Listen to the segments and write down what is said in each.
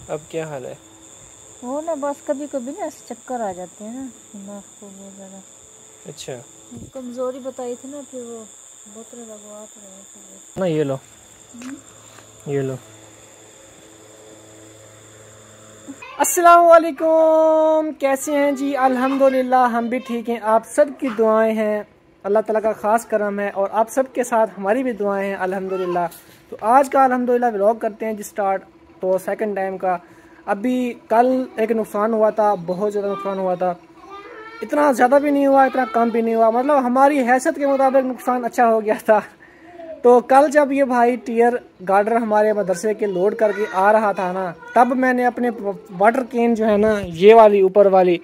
अब क्या हाल है? वो ना बस कभी कभी ना ऐसे चक्कर आ जाते हैं ना दिमाग को बहुत ज़्यादा। अच्छा कमज़ोरी बताई थी ना, फिर वो बोतल लगवा तो रहे थे। ना, ये लो ये लो। अस्सलाम वालेकुम, कैसे हैं जी? अल्हम्दुलिल्लाह हम भी ठीक हैं। आप सब की दुआएं हैं, अल्लाह ताला का ख़ास करम है और आप सब के साथ हमारी भी दुआएं हैं अल्हम्दुलिल्लाह। तो आज का अल्हम्दुलिल्लाह व्लॉग करते हैं जी स्टार्ट। तो सेकंड टाइम का अभी कल एक नुकसान हुआ था, बहुत ज़्यादा नुकसान हुआ था। इतना ज़्यादा भी नहीं हुआ, इतना कम भी नहीं हुआ, मतलब हमारी हैसियत के मुताबिक नुकसान अच्छा हो गया था। तो कल जब ये भाई टीयर गार्डर हमारे मदरसे के लोड करके आ रहा था ना, तब मैंने अपने वाटर कैन जो है ना, ये वाली ऊपर वाली,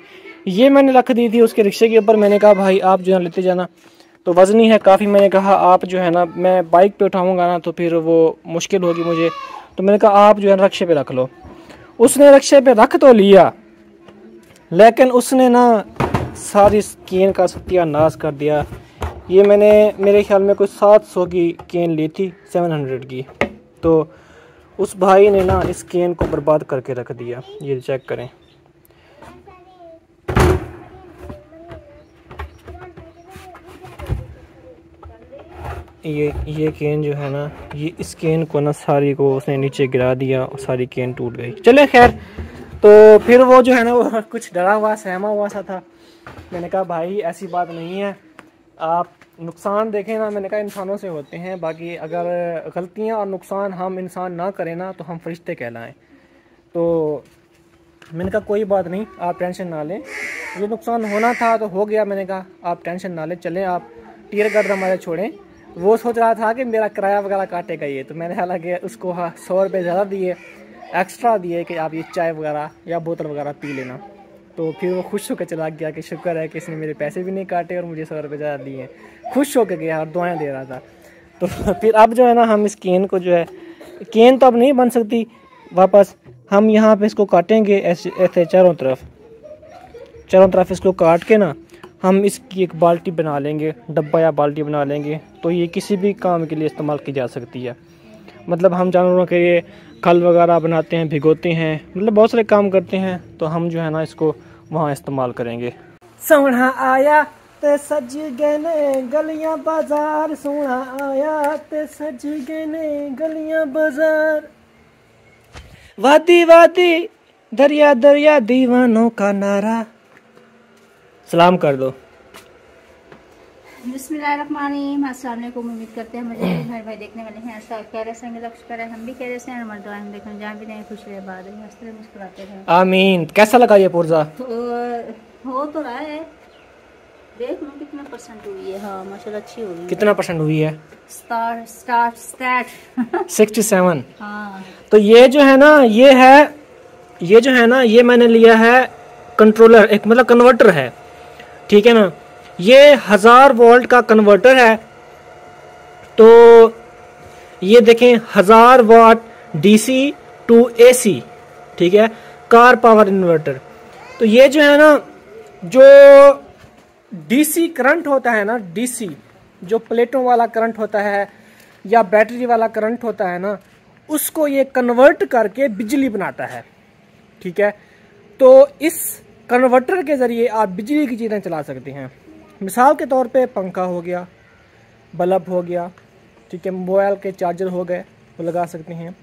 ये मैंने रख दी थी उसके रिक्शे के ऊपर। मैंने कहा भाई आप जो है लेते जाना, तो वज़नी है काफ़ी। मैंने कहा आप जो है ना, मैं बाइक पे उठाऊंगा ना तो फिर वो मुश्किल होगी मुझे, तो मैंने कहा आप जो है रिक्शे पे रख लो। उसने रिक्शे पे रख तो लिया, लेकिन उसने ना सारी कैन का सत्यानाश कर दिया। ये मैंने मेरे ख्याल में कोई 700 की कैन ली थी, 700 की। तो उस भाई ने ना इस कैन को बर्बाद करके रख दिया। ये चेक करें, ये कैन जो है ना, ये इस कैन को ना सारी को उसने नीचे गिरा दिया और सारी कैन टूट गई। चले खैर, तो फिर वो जो है ना वो कुछ डरा हुआ सहमा हुआ सा था। मैंने कहा भाई ऐसी बात नहीं है, आप नुकसान देखें ना, मैंने कहा इंसानों से होते हैं, बाकी अगर गलतियां और नुकसान हम इंसान ना करें ना तो हम फरिश्ते कहलाएं। तो मैंने कहा कोई बात नहीं, आप टेंशन ना लें, ये नुकसान होना था तो हो गया। मैंने कहा आप टेंशन ना लें, चलें आप टीयर गार्डर हमारे छोड़ें। वो सोच रहा था कि मेरा किराया वगैरह काटेगा ये, तो मैंने हालांकि उसको 100 रुपये ज़्यादा दिए, एक्स्ट्रा दिए कि आप ये चाय वगैरह या बोतल वगैरह पी लेना। तो फिर वो खुश होकर चला गया कि शुक्र है कि इसने मेरे पैसे भी नहीं काटे और मुझे 100 रुपये ज़्यादा दिए। खुश होकर गया और दुआएं दे रहा था। तो फिर अब जो है ना, हम इस कैन को जो है, कैन तो अब नहीं बन सकती वापस, हम यहाँ पे इसको काटेंगे ऐसे ऐसे चारों तरफ इसको काट के ना हम इसकी एक बाल्टी बना लेंगे, डब्बा या बाल्टी बना लेंगे। तो ये किसी भी काम के लिए इस्तेमाल की जा सकती है। मतलब हम जानवरों के लिए खल वगैरह बनाते हैं, भिगोते हैं, मतलब बहुत सारे काम करते हैं। तो हम जो है ना इसको वहाँ इस्तेमाल करेंगे। सोना आया ते सज गए ने गलियां बाजार, सोना आया ते सज गए ने गलियां बाजार, वादी वादी दरिया दरिया दीवानों का नारा। सलाम कर दो। बिस्मिल्लाहिर्रहमानिर्रहीम, अस्सलाम वालेकुम। उम्मीद करते हैं मुझे मेरे भाई देखने वाले हैं ऐसा कह रहे हैं, लक्ष्य करें हम भी कह रहे हैं, हमारे दुआ हम देखने जहाँ भी नहीं खुश रहे, बाद में हंसते मुस्कुराते रहे, आमीन। कैसा लगा ये पुर्जा? तो हो तो रहा है, देख लो कितना परसेंट हुई है। हाँ माशाल्लाह अच्छी हुई है। कितना परसेंट हुई है? स्टार्ट 67। हाँ तो ये जो है ना, ये जो है ना, ये मैंने लिया है कंट्रोलर, एक मतलब कन्वर्टर है, ठीक है ना। ये 1000 वोल्ट का कन्वर्टर है। तो ये देखें, 1000 वाट डीसी टू एसी, ठीक है, कार पावर इन्वर्टर। तो ये जो है ना, जो डीसी करंट होता है ना, डीसी जो प्लेटों वाला करंट होता है या बैटरी वाला करंट होता है ना, उसको ये कन्वर्ट करके बिजली बनाता है, ठीक है। तो इस कन्वर्टर के ज़रिए आप बिजली की चीज़ें चला सकते हैं। मिसाल के तौर पे पंखा हो गया, बल्ब हो गया, ठीक है, मोबाइल के चार्जर हो गए, वो लगा सकते हैं।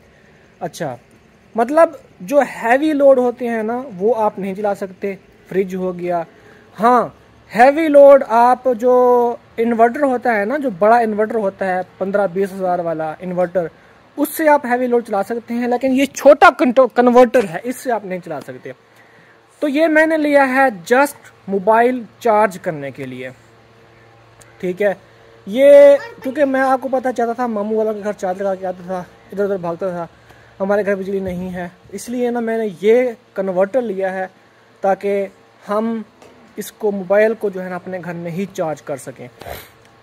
अच्छा, मतलब जो हैवी लोड होते हैं ना वो आप नहीं चला सकते। फ्रिज हो गया, हाँ हैवी लोड आप जो इन्वर्टर होता है ना, जो बड़ा इन्वर्टर होता है 15-20 हज़ार वाला इन्वर्टर, उससे आप हैवी लोड चला सकते हैं। लेकिन ये छोटा कन्वर्टर है, इससे आप नहीं चला सकते। तो ये मैंने लिया है जस्ट मोबाइल चार्ज करने के लिए, ठीक है। ये क्योंकि मैं आपको पता चाहता था, मामू वालों के घर चार्ज लगा के आता था, इधर उधर भागता था, हमारे घर बिजली नहीं है, इसलिए ना मैंने ये कन्वर्टर लिया है ताकि हम इसको मोबाइल को जो है ना अपने घर में ही चार्ज कर सकें।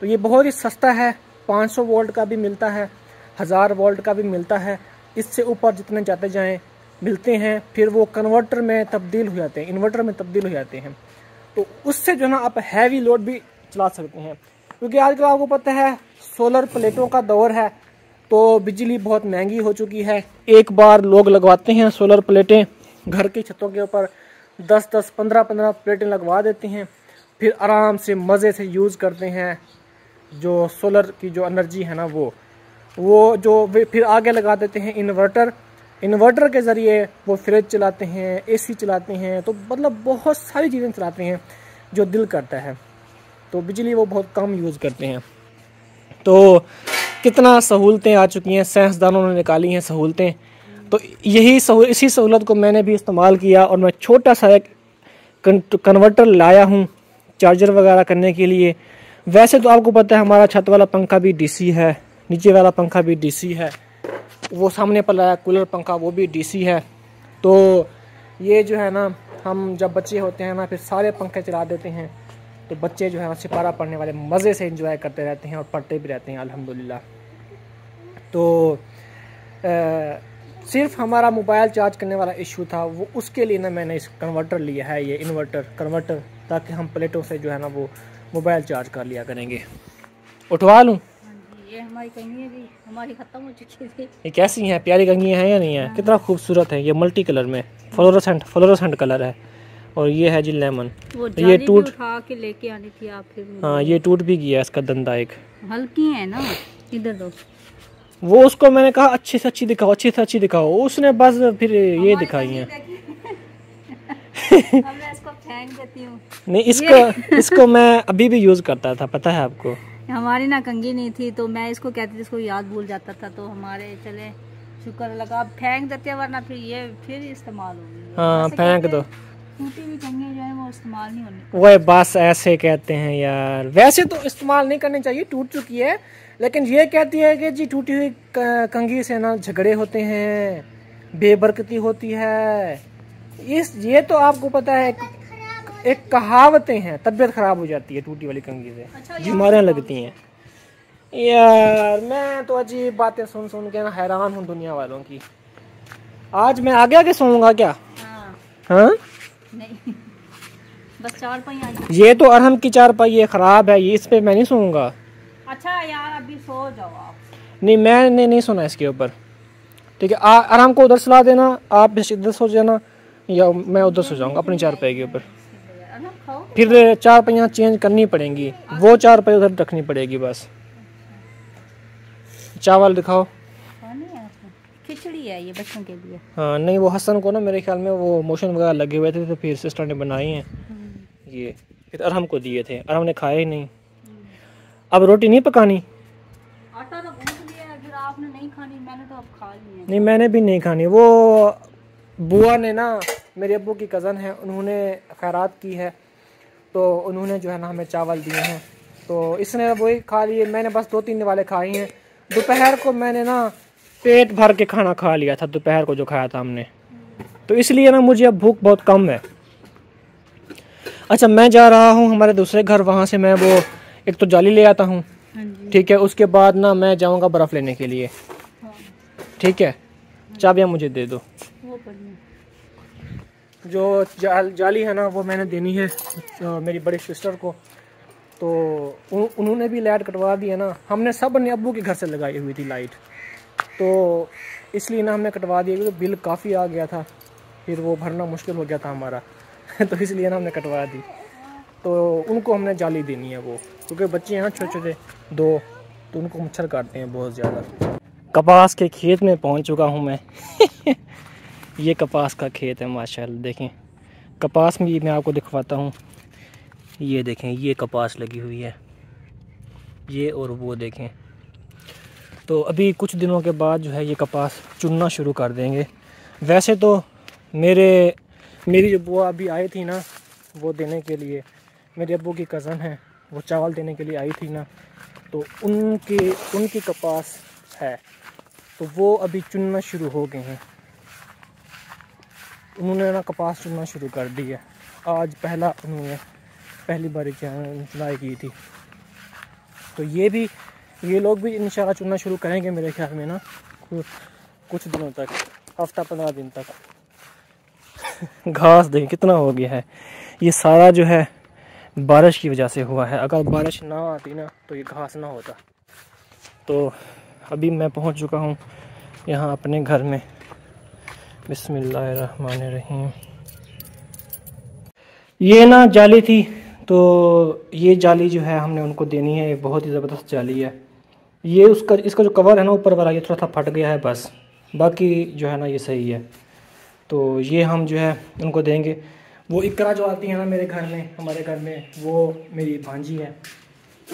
तो ये बहुत ही सस्ता है, 500 वोल्ट का भी मिलता है, 1000 वोल्ट का भी मिलता है। इससे ऊपर जितने जाते जाएं मिलते हैं, फिर वो कन्वर्टर में तब्दील हो जाते हैं, इन्वर्टर में तब्दील हो जाते हैं। तो उससे जो है ना आप हैवी लोड भी चला सकते हैं। क्योंकि आजकल आपको पता है सोलर प्लेटों का दौर है, तो बिजली बहुत महंगी हो चुकी है। एक बार लोग लगवाते हैं सोलर प्लेटें घर की छतों के ऊपर, 10-10, 15-15 प्लेटें लगवा देते हैं, फिर आराम से मज़े से यूज़ करते हैं जो सोलर की जो एनर्जी है ना वो जो वे फिर आगे लगा देते हैं इन्वर्टर के ज़रिए वो फ्रिज चलाते हैं, एसी चलाते हैं, तो मतलब बहुत सारी चीज़ें चलाते हैं जो दिल करता है। तो बिजली वो बहुत कम यूज़ करते हैं। तो कितना सहूलतें आ चुकी हैं, साइंसदानों ने निकाली हैं सहूलतें। तो इसी सहूलत को मैंने भी इस्तेमाल किया और मैं छोटा सा एक कन्वर्टर लाया हूँ चार्जर वगैरह करने के लिए। वैसे तो आपको पता है हमारा छत वाला पंखा भी डीसी है, नीचे वाला पंखा भी डीसी है, वो सामने पर लाया कूलर पंखा वो भी डीसी है। तो ये जो है ना, हम जब बच्चे होते हैं ना फिर सारे पंखे चला देते हैं, तो बच्चे जो है ना सिपारा पढ़ने वाले मज़े से एंजॉय करते रहते हैं और पढ़ते भी रहते हैं अल्हम्दुलिल्लाह। तो सिर्फ हमारा मोबाइल चार्ज करने वाला इशू था, वो उसके लिए ना मैंने इस कन्वर्टर लिया है, ये कन्वर्टर, ताकि हम प्लेटों से जो है ना वो मोबाइल चार्ज कर लिया करेंगे। उठवा लूँ? ये हमारी कंघियाँ भी हमारी ख़त्म हो चुकी थी। ये कैसी हैं, प्यारी कंघियाँ हैं या नहीं है? कितना खूबसूरत है, ये मल्टी कलर में फ्लोरोसेंट कलर है। और ये है जी लेमन, ये टूट उठा के लेके आनी थी आप फिर। हाँ, ये टूट भी गया इसका दंदा एक। हल्की है ना, इधर दो। वो उसको मैंने कहा अच्छी से अच्छी दिखाओ, उसने बस फिर ये दिखाई है। मैं इसको फेंक देती हूँ। नहीं, इसको मैं अभी भी यूज करता था, पता है आपको। हमारी ना कंघी नहीं थी तो मैं इसको कहती थी, इसको याद भूल जाता था, तो हमारे चले शुक्र लगा, अब फेंक देते हैं, वरना फिर इस्तेमाल होगी। हाँ, फेंक दो। टूटी हुई कंघी जो है वो इस्तेमाल नहीं होनी। वो बस ऐसे कहते हैं यार, वैसे तो इस्तेमाल नहीं करनी चाहिए, टूट चुकी है, लेकिन ये कहती है कि जी टूटी हुई कंघी से ना झगड़े होते हैं, बेबरकती होती है। ये तो आपको पता है, एक कहावतें हैं, तबीयत खराब हो जाती है टूटी वाली कंघी से, बीमारियां लगती हैं। यार मैं तो अजीब बातें सुन के ना हैरान हूँ दुनिया वालों की। आज मैं आगे सोऊंगा क्या? हाँ? नहीं, बस 4 पहिया। ये तो अरहम की 4 पहिए खराब है, ये इस पे मैं नहीं सोऊंगा। अच्छा यार अभी सो जाओ आप। नहीं, मैंने नहीं सोना इसके ऊपर, ठीक है। अरहम को उधर सुला देना, आप इधर सो जाना, या मैं उधर सो जाऊंगा अपनी 4 पहिए के ऊपर। फिर 4 पहिया चेंज करनी पड़ेंगी, वो 4 पहिए उधर रखनी पड़ेगी बस। चावल दिखाओ। खिचड़ी है ये बच्चों के लिए। हाँ, नहीं वो हसन को ना मेरे ख्याल में वो मोशन वगैरह लगे हुए थे, तो फिर सिस्टर ने बनाई हैं ये, फिर अरहम को दिए थे, अरहम ने खाए ही नहीं। अब रोटी नहीं पकानी? आटा तो गूंथ लिया है, फिर आपने नहीं खानी, मैंने तो अब खा ली है। नहीं, मैंने भी नहीं खानी। वो बुआ ने ना, मेरे अब्बू की कज़न है, उन्होंने खैरात की है, तो उन्होंने जो है ना हमें चावल दिए हैं, तो इसने वही खा लिए, मैंने बस 2-3 वाले खाए हैं। दोपहर को मैंने ना पेट भर के खाना खा लिया था, दोपहर को जो खाया था हमने, तो इसलिए ना मुझे अब भूख बहुत कम है। अच्छा, मैं जा रहा हूँ हमारे दूसरे घर, वहाँ से मैं वो एक तो जाली ले आता हूँ, ठीक है। उसके बाद ना मैं जाऊँगा बर्फ़ लेने के लिए, ठीक है। चाबियाँ मुझे दे दो। जो जाली है ना वो मैंने देनी है मेरी बड़ी सिस्टर को, तो उन्होंने भी लाइट कटवा दी है ना, हमने सब ने अब्बू के घर से लगाई हुई थी लाइट, तो इसलिए ना हमने कटवा दिया, क्योंकि बिल काफ़ी आ गया था, फिर वो भरना मुश्किल हो गया था हमारा तो इसलिए ना हमने कटवा दी। तो उनको हमने जाली देनी है वो, क्योंकि बच्चे हैं ना छोटे छोटे 2, तो उनको मच्छर काटते हैं बहुत ज़्यादा। कपास के खेत में पहुंच चुका हूं मैं ये कपास का खेत है माशाल्लाह, देखें कपास में मैं आपको दिखवाता हूं। ये देखें, ये कपास लगी हुई है, ये और वो देखें। तो अभी कुछ दिनों के बाद जो है ये कपास चुनना शुरू कर देंगे। वैसे तो मेरी जो बुआ अभी आई थी ना वो देने के लिए, मेरे अब्बू की कज़न है, वो चावल देने के लिए आई थी ना, तो उनकी कपास है, तो वो अभी चुनना शुरू हो गए हैं। उन्होंने ना कपास चुनना शुरू कर दी है। आज उन्होंने पहली बार चुनाई की थी, तो ये लोग भी इंशाल्लाह चुनना शुरू करेंगे मेरे ख्याल में ना कुछ दिनों तक, हफ्ता 15 दिन तक। घास देखिए कितना हो गया है, ये सारा जो है बारिश की वजह से हुआ है। अगर बारिश ना आती ना तो ये घास ना होता। तो अभी मैं पहुंच चुका हूं यहाँ अपने घर में। बिस्मिल्लाहिर्रहमानिर्रहीम। ये ना जाली थी, तो ये जाली जो है हमने उनको देनी है। ये बहुत ही ज़बरदस्त जाली है। ये इसका जो कवर है ना ऊपर वाला, ये थोड़ा सा फट गया है बस, बाकी जो है ना ये सही है। तो ये हम जो है उनको देंगे। वो इकरा जो आती है ना मेरे घर में, हमारे घर में, वो मेरी भांजी है,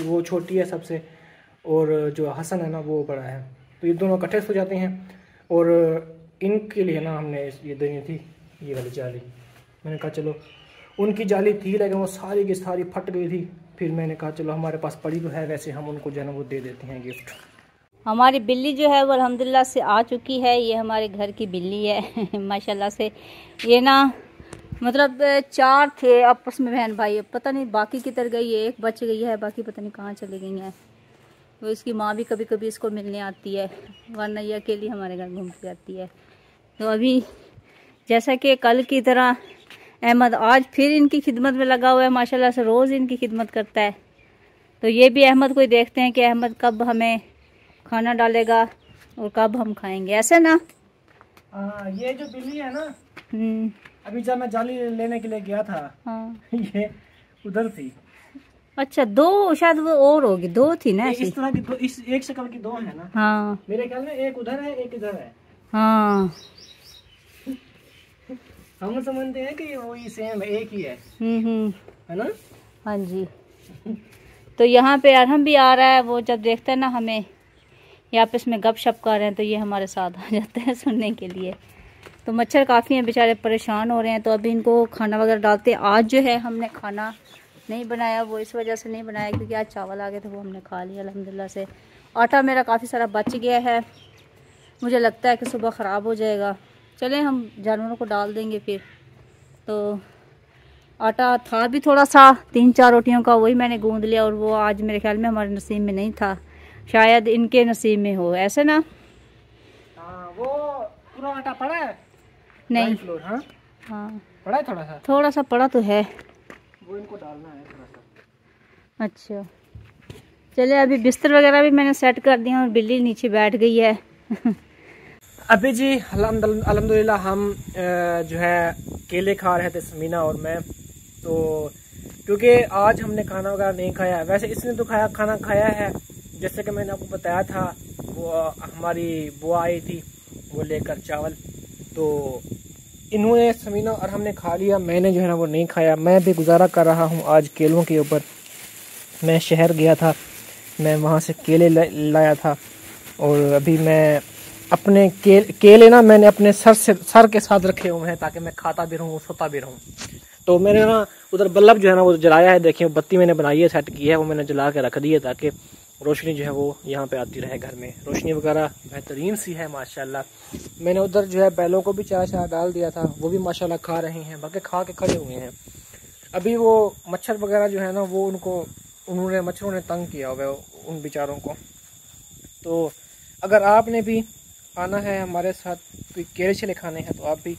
वो छोटी है सबसे, और जो हसन है ना वो बड़ा है। तो ये दोनों इकट्ठे हो जाते हैं, और इनके लिए ना हमने ये देनी थी ये वाली जाली। मैंने कहा चलो, उनकी जाली थी लेकिन वो सारी की सारी फट गई थी। फिर मैंने कहा चलो हमारे पास पड़ी तो है, वैसे हम उनको जो है ना वो दे देते हैं गिफ्ट। हमारी बिल्ली जो है वो अल्हम्दुलिल्लाह से आ चुकी है। ये हमारे घर की बिल्ली है माशाल्लाह से। ये ना मतलब 4 थे आपस में बहन भाई, पता नहीं बाकी किधर गई है, एक बच गई है, बाकी पता नहीं कहाँ चली गई हैं। तो इसकी माँ भी कभी कभी इसको मिलने आती है, वरना ये अकेली हमारे घर घूमती आती है। तो अभी जैसा कि कल की तरह अहमद आज फिर इनकी खिदमत में लगा हुआ है, माशाल्लाह से रोज़ इनकी खिदमत करता है। तो ये भी अहमद को ही देखते हैं कि अहमद कब हमें खाना डालेगा और कब हम खाएंगे, ऐसे ना। ये जो बिल्ली है ना, अभी जब मैं जाली लेने के लिए गया था, हाँ। ये उधर थी। अच्छा, 2 शायद वो और होगी, 2 थी ना ऐसी। इस तरह की दो, इस एक शक्ल की 2 है ना। हाँ मेरे ख्याल में एक उधर है एक इधर है। हाँ हम समझते हैं कि वही सेम है, एक ही है। है ना। हाँ जी। तो यहाँ पे अरहम भी आ रहा है, वो जब देखता है ना हमें ये आपस में गप शप कर रहे हैं, तो ये हमारे साथ आ जाते हैं सुनने के लिए। तो मच्छर काफ़ी हैं, बेचारे परेशान हो रहे हैं। तो अभी इनको खाना वगैरह डालते हैं। आज जो है हमने खाना नहीं बनाया, वो इस वजह से नहीं बनाया क्योंकि आज चावल आ गए थे, वो हमने खा लिया अल्हम्दुलिल्लाह से। आटा मेरा काफ़ी सारा बच गया है, मुझे लगता है कि सुबह ख़राब हो जाएगा। चलें हम जानवरों को डाल देंगे फिर। तो आटा था भी थोड़ा सा, 3-4 रोटियों का, वही मैंने गूंद लिया। और वो आज मेरे ख्याल में हमारे नसीब में नहीं था, शायद इनके नसीब में हो, ऐसे ना। वो पूरा आटा पड़ा है नहीं। हाँ हाँ पड़ा है, थोड़ा सा पड़ा तो है, वो इनको डालना है थोड़ा सा। अच्छा चलिए, अभी बिस्तर वगैरह भी मैंने सेट कर दिया और बिल्ली नीचे बैठ गई है। अभी जी अल्हम्दुलिल्लाह हम जो है केले खा रहे थे, समीना और मैं। तो क्योंकि आज हमने खाना वगैरह नहीं खाया, वैसे इसने तो खाना खाया है, जैसे कि मैंने आपको बताया था। वो हमारी बुआ आई थी वो लेकर चावल, तो इन्होंने, समीना और हमने खा लिया। मैंने जो है ना वो नहीं खाया। मैं भी गुजारा कर रहा हूँ आज केलों के ऊपर। मैं शहर गया था, मैं वहाँ से केले लाया था, और अभी मैं अपने केले ना मैंने अपने सर के साथ रखे हुए हैं ताकि मैं खाता भी रहूँ, सोता भी रहूँ। तो मैंने ना उधर बल्ब जो है ना वो जलाया है, देखिए बत्ती मैंने बनाई है, सेट की है, वो मैंने जला के रख दी है ताकि रोशनी जो है वो यहाँ पे आती रहे घर में। रोशनी वगैरह बेहतरीन सी है माशाल्लाह। मैंने उधर जो है बैलों को भी चारा डाल दिया था, वो भी माशाल्लाह खा रहे हैं, बाकी खा के खड़े हुए हैं। अभी वो मच्छर वगैरह जो है ना वो मच्छरों ने तंग किया हुआ है उन बेचारों को। तो अगर आपने भी आना है हमारे साथ, कोई केले चले खाने हैं, तो आप भी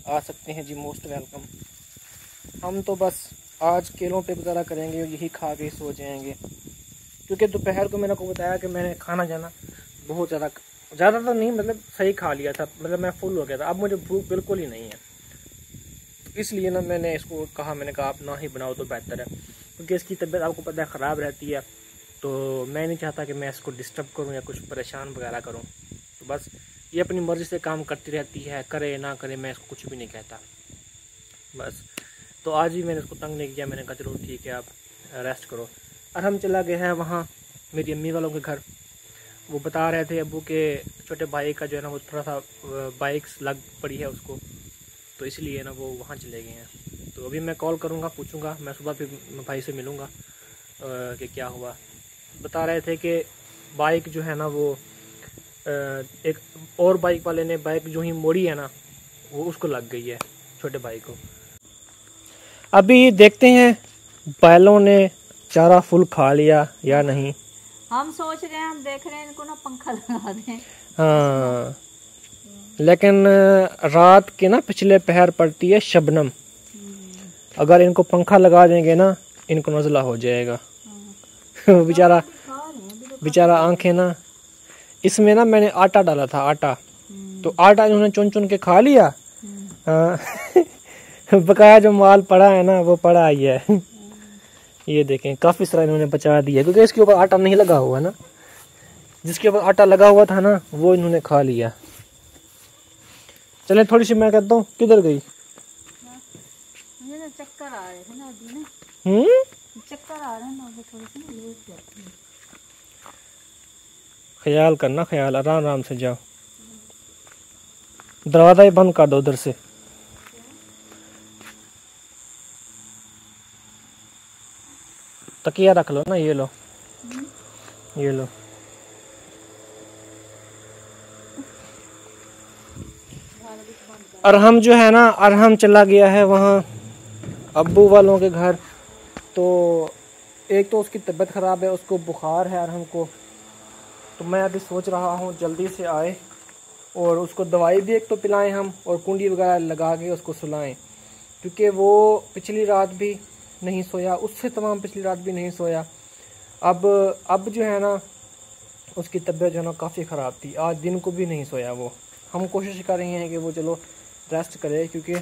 आ सकते हैं जी, मोस्ट वेलकम। हम तो बस आज केलों पे गुजारा करेंगे और यही खा के सो जाएंगे, क्योंकि दोपहर को मैंने को बताया कि मैंने खाना जाना बहुत ज़्यादा तो नहीं, मतलब सही खा लिया था, मतलब मैं फुल हो गया था। अब मुझे भूख बिल्कुल ही नहीं है, तो इसलिए ना मैंने इसको कहा, मैंने कहा आप ना ही बनाओ तो बेहतर है, क्योंकि इसकी तबीयत आपको पता है ख़राब रहती है। तो मैं नहीं चाहता कि मैं इसको डिस्टर्ब करूं या कुछ परेशान वगैरह करूं। तो बस ये अपनी मर्ज़ी से काम करती रहती है, करे ना करे मैं इसको कुछ भी नहीं कहता बस। तो आज भी मैंने इसको तंग नहीं किया, मैंने कहा चलो ठीक है आप रेस्ट करो। और हम चला गए हैं वहाँ मेरी अम्मी वालों के घर। वो बता रहे थे अब्बू के छोटे भाई का जो है ना वो थोड़ा सा बाइक्स लग पड़ी है उसको, तो इसलिए ना वो वहाँ चले गए हैं। तो अभी मैं कॉल करूँगा, पूछूँगा, मैं सुबह फिर भाई से मिलूँगा कि क्या हुआ। बता रहे थे कि बाइक जो है ना वो एक और बाइक वाले ने बाइक जो ही मोड़ी है ना वो उसको लग गई है, छोटे भाई को। अभी देखते हैं बैलों ने चारा फुल खा लिया या नहीं। हम सोच रहे हैं, हम देख रहे हैं इनको ना पंखा लगा दें। हाँ, लेकिन रात के ना पिछले पहर पड़ती है शबनम, अगर इनको पंखा लगा देंगे ना इनको नज़ला हो जाएगा। बेचारा आंखें ना इसमें ना मैंने आटा डाला था, आटा, तो आटा इन्होंने चुन चुन के खा लिया। बकाया जो माल पड़ा है ना वो पड़ा ही है। ये देखें काफी सारा इन्होंने बचा दिया, क्योंकि इसके ऊपर आटा नहीं लगा हुआ ना, जिसके ऊपर आटा लगा हुआ था ना वो इन्होंने खा लिया। चले थोड़ी सी मैं कहता हूँ, किधर गई? मुझे ना चक्कर आ रहे थे ना अभी ना, चक्कर आ रहे हैं ना, थोड़ी सी ना लेट जाती है। ख्याल करना, ख्याल, आराम आराम से जाओ। दरवाजा ही बंद कर दो उधर से। तकिया रख लो ना, ये लो, ये लो। अरहम जो है ना, अरहम चला गया है वहाँ अब्बू वालों के घर। तो एक तो उसकी तबीयत ख़राब है, उसको बुखार है अरहम को। तो मैं अभी सोच रहा हूँ जल्दी से आए और उसको दवाई भी एक तो पिलाएं हम, और कुंडी वगैरह लगा के उसको सुलाएं, क्योंकि वो पिछली रात भी नहीं सोया, उससे तमाम पिछली रात भी नहीं सोया। अब जो है ना उसकी तबीयत जो है ना काफ़ी ख़राब थी, आज दिन को भी नहीं सोया वो। हम कोशिश कर रहे हैं कि वो चलो रेस्ट करे, क्योंकि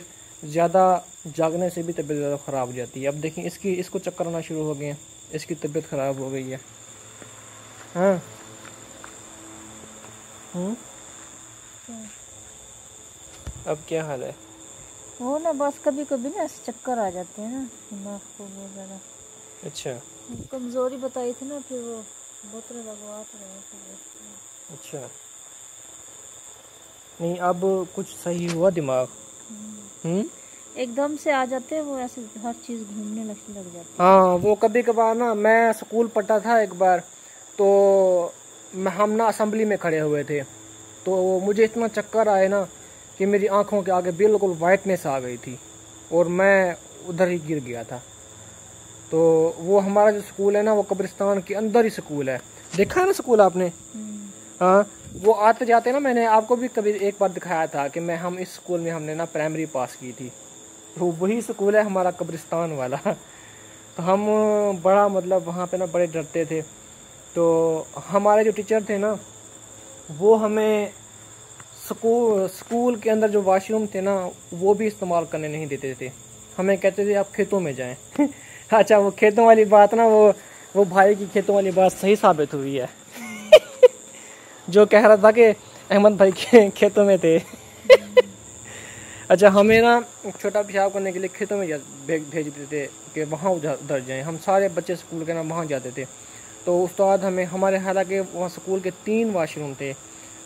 ज़्यादा जागने से भी तबीयत ज़्यादा ख़राब हो जाती है। अब देखिए इसको चक्कर आना शुरू हो गए हैं, इसकी तबीयत ख़राब हो गई है। हाँ अब क्या हाल है? वो ना बस कभी कभी ना ऐसे चक्कर आ जाते हैं ना, दिमाग को बहुत ज़्यादा। अच्छा, कमज़ोरी बताई थी ना, फिर वो बोतल लगवा तो रहे थे। अच्छा, नहीं अब कुछ सही हुआ दिमाग? एकदम से आ जाते हैं वो, ऐसे हर चीज़ घूमने लग जाती है। हाँ, वो कभी कभार ना, मैं स्कूल पढ़ता था एक बार, तो हम ना असेंबली में खड़े हुए थे, तो मुझे इतना चक्कर आए ना कि मेरी आंखों के आगे बिल्कुल वाइटनेस आ गई थी और मैं उधर ही गिर गया था। तो वो हमारा जो स्कूल है ना, वो कब्रिस्तान के अंदर ही स्कूल है। देखा है ना स्कूल आपने? हाँ, वो आते जाते ना, मैंने आपको भी कभी एक बार दिखाया था कि हम इस स्कूल में हमने ना प्राइमरी पास की थी। तो वही स्कूल है हमारा, कब्रिस्तान वाला। तो हम बड़ा मतलब वहाँ पे ना बड़े डरते थे। तो हमारे जो टीचर थे ना, वो हमें स्कूल के अंदर जो वॉशरूम थे ना वो भी इस्तेमाल करने नहीं देते थे। हमें कहते थे आप खेतों में जाएं। अच्छा, वो खेतों वाली बात ना, वो भाई की खेतों वाली बात सही साबित हुई है। जो कह रहा था कि अहमद भाई खेतों में थे। अच्छा, हमें ना छोटा पेशाब करने के लिए खेतों में भेज देते थे कि वहाँ उधर जाएं। हम सारे बच्चे स्कूल के ना वहाँ जाते थे। तो उस्ताद हमें, हमारे हालांकि वहाँ स्कूल के 3 वॉशरूम थे,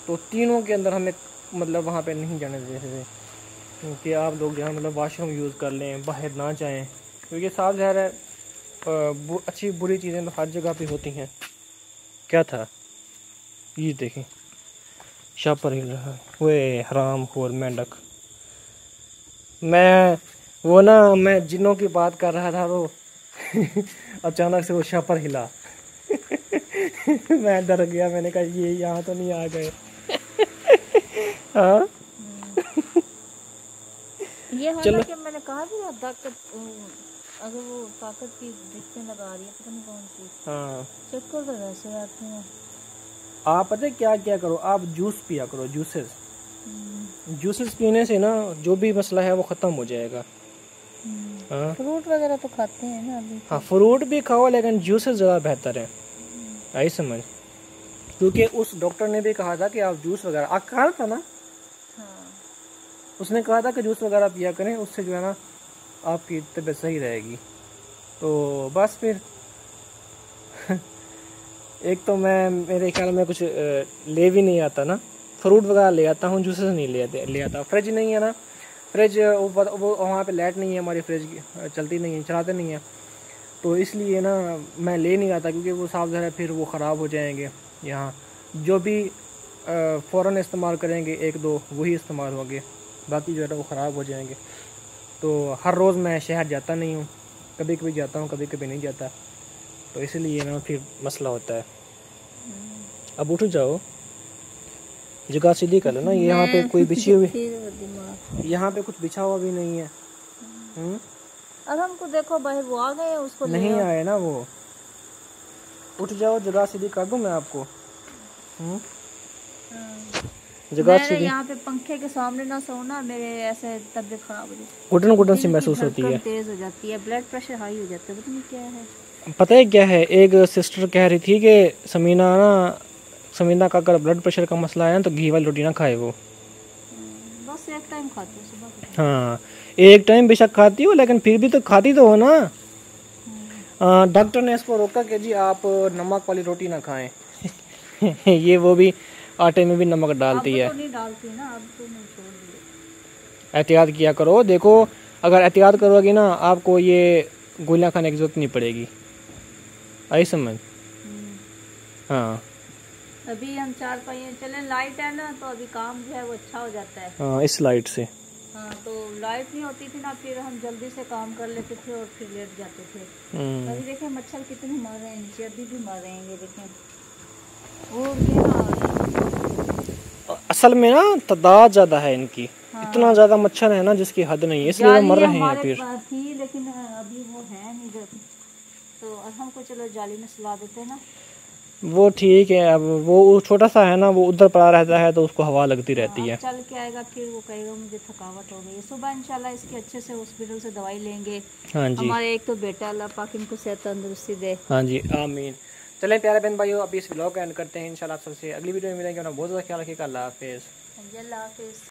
तो तीनों के अंदर हमें मतलब वहाँ पे नहीं जाने देते थे कि आप लोग जहाँ मतलब वॉशरूम यूज़ कर लें, बाहर ना जाएं, क्योंकि साफ ज़ाहिर है अच्छी बुरी चीज़ें तो हर जगह पे होती हैं। क्या था ये देखें, शापर हिल रहा है, वे हराम खोर मेंढक। मैं जिन्नों की बात कर रहा था, वो अचानक से वो शापर हिला। मैं डर गया, मैंने कहा ये यहाँ तो नहीं आ गए। हाँ ये हालांकि मैंने कहा भी ना, ताकत अगर वो ताकत की दिक्कतें लगा रही है, पता नहीं कौन सी। हाँ, चक्कर तो वैसे आते हैं। आप पता है क्या क्या करो, आप जूस पिया करो, जूसेस पीने से ना जो भी मसला है वो ख़त्म हो जाएगा। हाँ, फ्रूट वगैरह तो खाते हैं ना अभी। हाँ, फ्रूट भी खाओ, लेकिन जूसेस ज़्यादा बेहतर है। आई समझ? क्योंकि उस डॉक्टर ने भी कहा था कि आप जूस वगैरह, आप कहा था ना, हाँ। उसने उसने कहा था कि जूस वगैरह पिया करें, उससे जो है ना आपकी तबीयत सही रहेगी। तो बस फिर एक तो मैं, मेरे ख्याल में कुछ ले भी नहीं आता ना, फ्रूट वगैरह ले आता हूँ, जूसेस नहीं ले आता। फ्रिज नहीं है ना, फ्रिज वो वहाँ पे लाइट नहीं है, हमारी फ्रिज चलती नहीं है, चलाते नहीं है, तो इसलिए ना मैं ले नहीं आता, क्योंकि वो साफ ज़रा फिर वो ख़राब हो जाएंगे। यहाँ जो भी फ़ौरन इस्तेमाल करेंगे 1-2 वही इस्तेमाल होंगे, बाकी जो है वो ख़राब हो जाएंगे। तो हर रोज़ मैं शहर जाता नहीं हूँ, कभी कभी जाता हूँ, कभी कभी नहीं जाता, तो इसलिए ना फिर मसला होता है। अब उठ जाओ, जगह सीधी कर लो ना। यहाँ पे कोई बिछी हुई, यहाँ पे कुछ बिछा हुआ भी नहीं है। अब हमको देखो बाहर वो आ गए, उसको नहीं आए ना वो। उठ जाओ, जगह सीधी कर दूँ मैं आपको। जगह मेरे यहाँ पे पंखे के सामने ना सोना, मेरे ऐसे तबीयत खराब हो जाती है, घुटन घुटन सी महसूस होती है, तेज हो जाती है, ब्लड प्रेशर हाई हो जाता है, पता नहीं क्या है। पता है क्या है, एक सिस्टर कह रही थी कि समीना का अगर ब्लड प्रेशर का मसला है ना तो घी वाली रोटी ना खाए वो। बस एक टाइम खाती हूँ सुबह। हाँ एक टाइम बेशक खाती हो, लेकिन फिर भी तो खाती तो हो ना। डॉक्टर ने इसको रोका कि जी आप नमक वाली रोटी ना खाएं। ये वो भी आटे में भी नमक डालती है। तो नहीं डालती ना, अब तो नहीं, छोड़ दिया। एहतियात किया करो, देखो अगर एहतियात करोगी ना आपको ये गोलियां खाने की जरूरत नहीं पड़ेगी, आई समझ। हाँ अभी हम 4 पहिए चले, लाइट है ना तो अभी काम जो है वो अच्छा हो जाता है। हाँ इस लाइट से। हाँ तो लाइट नहीं होती थी ना, फिर हम जल्दी से काम कर लेते थे और फिर लेट जाते थे। अभी देखें मच्छर कितने मर रहे हैं नीचे, अभी भी मर रहे हैं, ये देखें। और ये असल में ना तादाद ज्यादा है इनकी। हाँ। इतना ज्यादा मच्छर है ना जिसकी हद नहीं है, इसलिए मर रहे हैं फिर। थी लेकिन अभी वो है नहीं इधर, तो हमको चलो जाली में सुला देते हैं ना। वो ठीक है, अब वो छोटा सा है ना, वो उधर पड़ा रहता है तो उसको हवा लगती रहती है। चल के आएगा फिर वो कहेगा मुझे थकावट हो गई है। सुबह इंशाल्लाह इसकी अच्छे से हॉस्पिटल से दवाई लेंगे। हाँ जी, हमारे एक तो बेटा, अल्लाह पाक इनको सेहत तंदुरुस्ती दे। हाँ जी आमीन। चलें प्यारे बहन भाइयों, अभी इस व्लॉग का एंड करते हैं। इंशाल्लाह आप सबसे अगली वीडियो में मिलेंगे। बहुत ज़्यादा ख्याल रखिएगा। अल्लाह हाफिज़। अल्लाह हाफिज़।